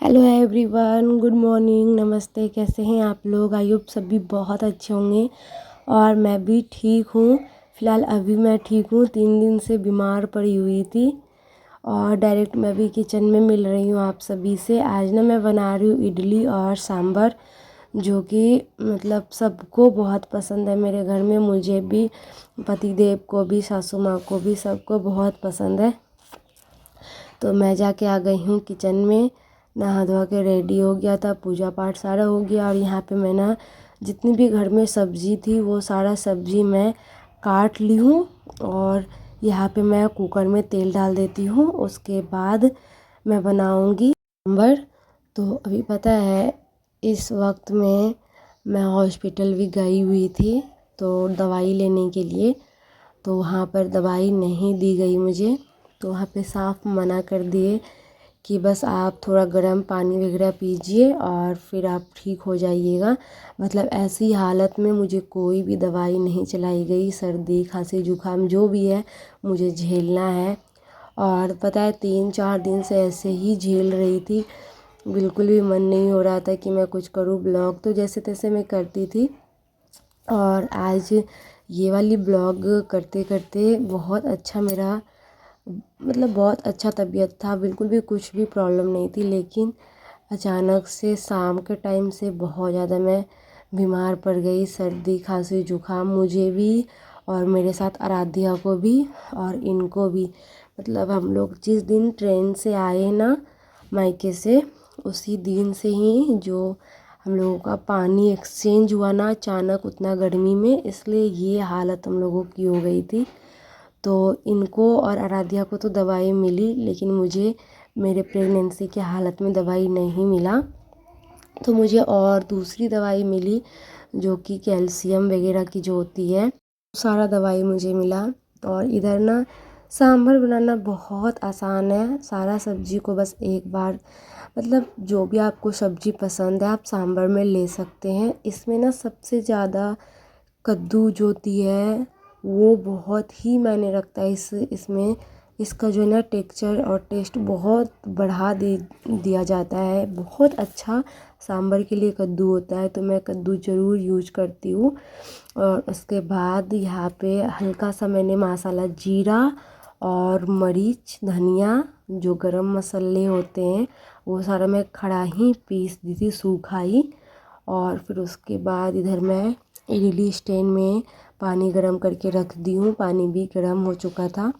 Hello everyone, good morning, नमस्ते। कैसे हैं आप लोग? आई होप सभी बहुत अच्छे होंगे और मैं भी ठीक हूँ। फ़िलहाल अभी मैं ठीक हूँ। 3 दिन से बीमार पड़ी हुई थी और डायरेक्ट मैं भी किचन में मिल रही हूँ आप सभी से। आज ना मैं बना रही हूँ इडली और सांभर, जो कि मतलब सबको बहुत पसंद है मेरे घर में। मुझे भी, पतिदेव को भी, सासू माँ को भी, सबको बहुत पसंद है। तो मैं जाके आ गई हूँ किचन में, नहा धोवा के रेडी हो गया था, पूजा पाठ सारा हो गया। और यहाँ पे मैं ना जितनी भी घर में सब्ज़ी थी वो सारा सब्ज़ी मैं काट ली हूँ और यहाँ पे मैं कुकर में तेल डाल देती हूँ। उसके बाद मैं बनाऊँगी सांभर। तो अभी पता है इस वक्त में मैं हॉस्पिटल भी गई हुई थी तो दवाई लेने के लिए, तो वहाँ पर दवाई नहीं दी गई मुझे। तो वहाँ पे साफ मना कर दिए कि बस आप थोड़ा गर्म पानी वगैरह पीजिए और फिर आप ठीक हो जाइएगा। मतलब ऐसी हालत में मुझे कोई भी दवाई नहीं चलाई गई। सर्दी खांसी जुकाम जो भी है मुझे झेलना है। और पता है 3-4 दिन से ऐसे ही झेल रही थी। बिल्कुल भी मन नहीं हो रहा था कि मैं कुछ करूँ। ब्लॉग तो जैसे तैसे मैं करती थी और आज ये वाली ब्लॉग करते करते बहुत अच्छा मेरा, मतलब बहुत अच्छा तबीयत था। बिल्कुल भी कुछ भी प्रॉब्लम नहीं थी, लेकिन अचानक से शाम के टाइम से बहुत ज़्यादा मैं बीमार पड़ गई। सर्दी खांसी जुकाम मुझे भी और मेरे साथ आराध्या को भी और इनको भी। मतलब हम लोग जिस दिन ट्रेन से आए ना मायके से, उसी दिन से ही जो हम लोगों का पानी एक्सचेंज हुआ ना अचानक उतना गर्मी में, इसलिए ये हालत हम लोगों की हो गई थी। तो इनको और आराध्या को तो दवाई मिली, लेकिन मुझे मेरे प्रेगनेंसी के हालत में दवाई नहीं मिला। तो मुझे और दूसरी दवाई मिली जो कि कैल्शियम वगैरह की जो होती है, सारा दवाई मुझे मिला। और इधर ना सांभर बनाना बहुत आसान है। सारा सब्जी को बस एक बार, मतलब जो भी आपको सब्जी पसंद है आप सांभर में ले सकते हैं। इसमें ना सबसे ज़्यादा कद्दू जो होती है वो बहुत ही मायने रखता है। इसमें इसका जो है ना टेक्सचर और टेस्ट बहुत बढ़ा दिया जाता है। बहुत अच्छा सांभर के लिए कद्दू होता है, तो मैं कद्दू ज़रूर यूज करती हूँ। और उसके बाद यहाँ पे हल्का सा मैंने मसाला जीरा और मरीच धनिया जो गरम मसाले होते हैं वो सारा मैं खड़ा ही पीस दी थी, सूखा ही। और फिर उसके बाद इधर मैं इडली स्टैंड में पानी गरम करके रख दी हूँ। पानी भी गरम हो चुका था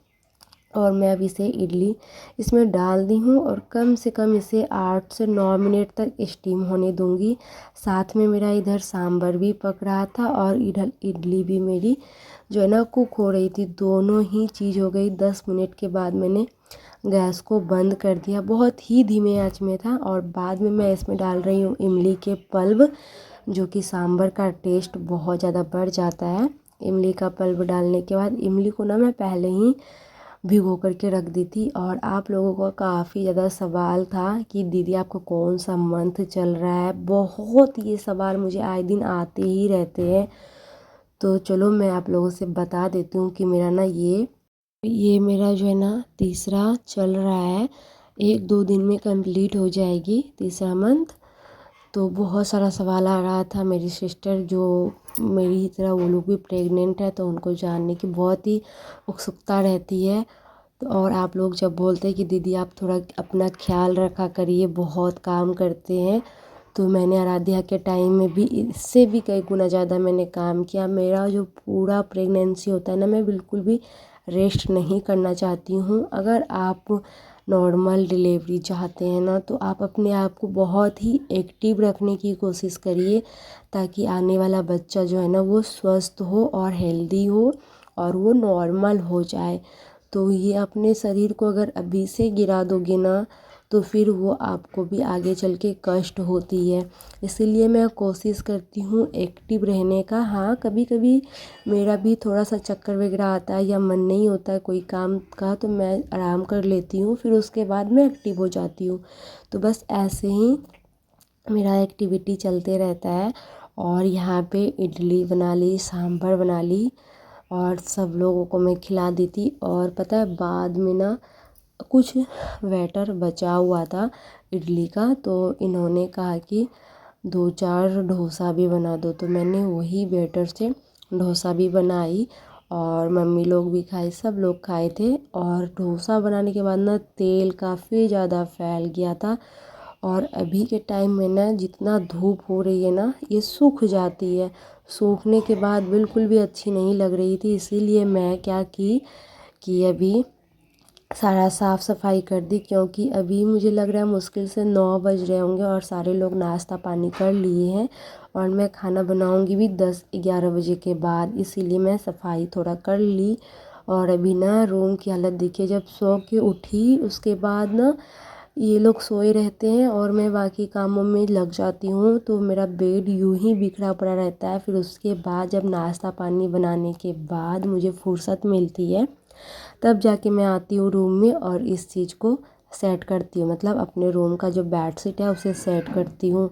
और मैं अब इसे इडली इसमें डाल दी हूँ और कम से कम इसे 8 से 9 मिनट तक स्टीम होने दूँगी। साथ में मेरा इधर सांभर भी पक रहा था और इधर इडली भी मेरी जो है ना कुक हो रही थी। दोनों ही चीज़ हो गई। 10 मिनट के बाद मैंने गैस को बंद कर दिया, बहुत ही धीमे आंच में था। और बाद में मैं इसमें डाल रही हूँ इमली के पल्प, जो कि सांभर का टेस्ट बहुत ज़्यादा बढ़ जाता है। इमली का पल्प डालने के बाद, इमली को ना मैं पहले ही भिगो करके रख दी थी। और आप लोगों का काफ़ी ज़्यादा सवाल था कि दीदी आपको कौन सा मंथ चल रहा है। बहुत ये सवाल मुझे आए दिन आते ही रहते हैं। तो चलो मैं आप लोगों से बता देती हूँ कि मेरा ना ये मेरा जो है ना तीसरा चल रहा है। 1-2 दिन में कंप्लीट हो जाएगी तीसरा मंथ। तो बहुत सारा सवाल आ रहा था। मेरी सिस्टर जो मेरी ही तरह वो लोग भी प्रेग्नेंट है, तो उनको जानने की बहुत ही उत्सुकता रहती है। तो और आप लोग जब बोलते हैं कि दीदी आप थोड़ा अपना ख्याल रखा करिए, बहुत काम करते हैं, तो मैंने आराध्या के टाइम में भी इससे भी कई गुना ज़्यादा मैंने काम किया। मेरा जो पूरा प्रेगनेंसी होता है ना, मैं बिल्कुल भी रेस्ट नहीं करना चाहती हूँ। अगर आप नॉर्मल डिलीवरी चाहते हैं ना, तो आप अपने आप को बहुत ही एक्टिव रखने की कोशिश करिए, ताकि आने वाला बच्चा जो है ना वो स्वस्थ हो और हेल्दी हो और वो नॉर्मल हो जाए। तो ये अपने शरीर को अगर अभी से गिरा दोगे ना, तो फिर वो आपको भी आगे चल के कष्ट होती है। इसीलिए मैं कोशिश करती हूँ एक्टिव रहने का। हाँ, कभी कभी मेरा भी थोड़ा सा चक्कर वगैरह आता है या मन नहीं होता है कोई काम का, तो मैं आराम कर लेती हूँ, फिर उसके बाद मैं एक्टिव हो जाती हूँ। तो बस ऐसे ही मेरा एक्टिविटी चलते रहता है। और यहाँ पे इडली बना ली, सांभर बना ली और सब लोगों को मैं खिला दी थी। और पता है बाद में ना कुछ बैटर बचा हुआ था इडली का, तो इन्होंने कहा कि 2-4 डोसा भी बना दो। तो मैंने वही बैटर से डोसा भी बनाई और मम्मी लोग भी खाए, सब लोग खाए थे। और डोसा बनाने के बाद ना तेल काफ़ी ज़्यादा फैल गया था। और अभी के टाइम में ना जितना धूप हो रही है ना, ये सूख जाती है, सूखने के बाद बिल्कुल भी अच्छी नहीं लग रही थी। इसीलिए मैं क्या की कि अभी सारा साफ़ सफाई कर दी, क्योंकि अभी मुझे लग रहा है मुश्किल से 9 बज रहे होंगे और सारे लोग नाश्ता पानी कर लिए हैं और मैं खाना बनाऊंगी भी 10-11 बजे के बाद। इसीलिए मैं सफाई थोड़ा कर ली। और अभी ना रूम की हालत देखिए, जब सो के उठी उसके बाद ना ये लोग सोए रहते हैं और मैं बाकी कामों में लग जाती हूँ, तो मेरा बेड यूं ही बिखरा पड़ा रहता है। फिर उसके बाद जब नाश्ता पानी बनाने के बाद मुझे फुर्सत मिलती है, तब जाके मैं आती हूँ रूम में और इस चीज़ को सेट करती हूँ, मतलब अपने रूम का जो बेडशीट है उसे सेट करती हूँ।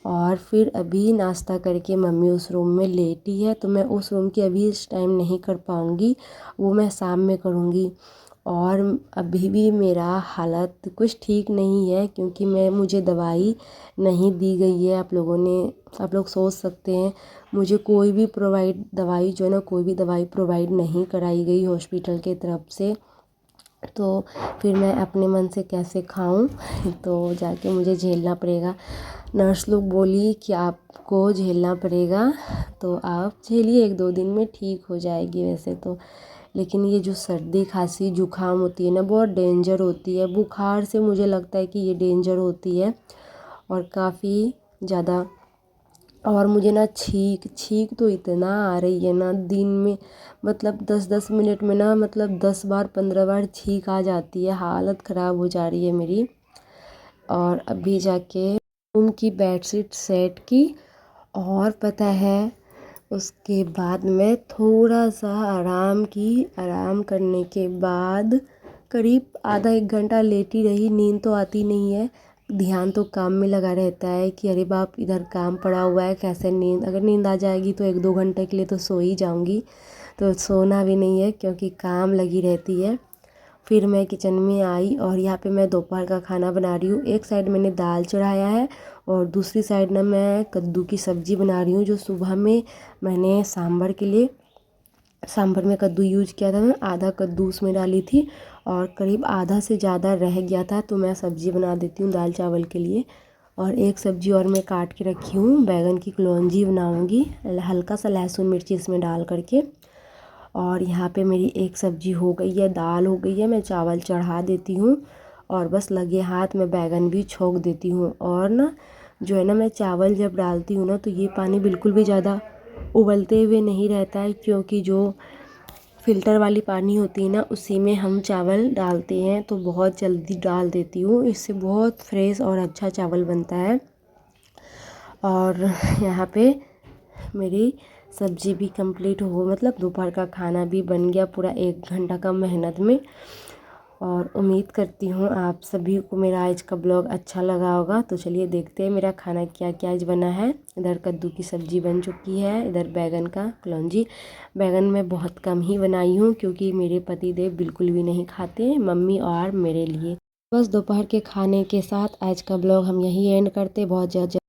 और फिर अभी नाश्ता करके मम्मी उस रूम में लेटी है, तो मैं उस रूम की अभी इस टाइम नहीं कर पाऊँगी, वो मैं शाम में करूँगी। और अभी भी मेरा हालत कुछ ठीक नहीं है, क्योंकि मुझे दवाई नहीं दी गई है। आप लोग सोच सकते हैं, मुझे कोई भी दवाई जो है ना, कोई भी दवाई प्रोवाइड नहीं कराई गई हॉस्पिटल के तरफ से। तो फिर मैं अपने मन से कैसे खाऊं, तो जाके मुझे झेलना पड़ेगा। नर्स लोग बोली कि आपको झेलना पड़ेगा, तो आप झेलिए, 1-2 दिन में ठीक हो जाएगी वैसे तो। लेकिन ये जो सर्दी खांसी जुकाम होती है ना, बहुत डेंजर होती है। बुखार से मुझे लगता है कि ये डेंजर होती है और काफ़ी ज़्यादा। और मुझे ना छींक तो इतना आ रही है ना दिन में, मतलब 10-10 मिनट में ना, मतलब 10 बार 15 बार छींक आ जाती है, हालत ख़राब हो जा रही है मेरी। और अभी जाके रूम की बेडशीट सेट की और पता है उसके बाद मैं थोड़ा सा आराम करने के बाद करीब आधा 1 घंटा लेटी रही। नींद तो आती नहीं है, ध्यान तो काम में लगा रहता है कि अरे बाप इधर काम पड़ा हुआ है, कैसे अगर नींद आ जाएगी तो 1-2 घंटे के लिए तो सो ही जाऊंगी। तो सोना भी नहीं है क्योंकि काम लगी रहती है। फिर मैं किचन में आई और यहाँ पे मैं दोपहर का खाना बना रही हूँ। एक साइड मैंने दाल चढ़ाया है और दूसरी साइड ना मैं कद्दू की सब्ज़ी बना रही हूँ, जो सुबह में मैंने सांभर में कद्दू यूज किया था। मैं आधा कद्दू उसमें डाली थी और करीब आधा से ज़्यादा रह गया था, तो मैं सब्ज़ी बना देती हूँ दाल चावल के लिए। और एक सब्ज़ी और मैं काट के रखी हूँ, बैगन की कलौंजी बनाऊँगी हल्का सा लहसुन मिर्ची इसमें डाल करके। और यहाँ पे मेरी एक सब्ज़ी हो गई है, दाल हो गई है, मैं चावल चढ़ा देती हूँ और बस लगे हाथ में बैगन भी छोंक देती हूँ। और ना जो है ना, मैं चावल जब डालती हूँ ना, तो ये पानी बिल्कुल भी ज़्यादा उबलते हुए नहीं रहता है, क्योंकि जो फ़िल्टर वाली पानी होती है ना, उसी में हम चावल डालते हैं, तो बहुत जल्दी डाल देती हूँ, इससे बहुत फ्रेश और अच्छा चावल बनता है। और यहाँ पे मेरी सब्ज़ी भी कंप्लीट हो, मतलब दोपहर का खाना भी बन गया पूरा 1 घंटा का मेहनत में। और उम्मीद करती हूँ आप सभी को मेरा आज का ब्लॉग अच्छा लगा होगा। तो चलिए देखते हैं मेरा खाना क्या क्या आज बना है। इधर कद्दू की सब्ज़ी बन चुकी है, इधर बैगन का कलौंजी। बैगन मैं बहुत कम ही बनाई हूँ क्योंकि मेरे पति देव बिल्कुल भी नहीं खाते, मम्मी और मेरे लिए। बस दोपहर के खाने के साथ आज का ब्लॉग हम यही एंड करते। बहुत ज़्यादा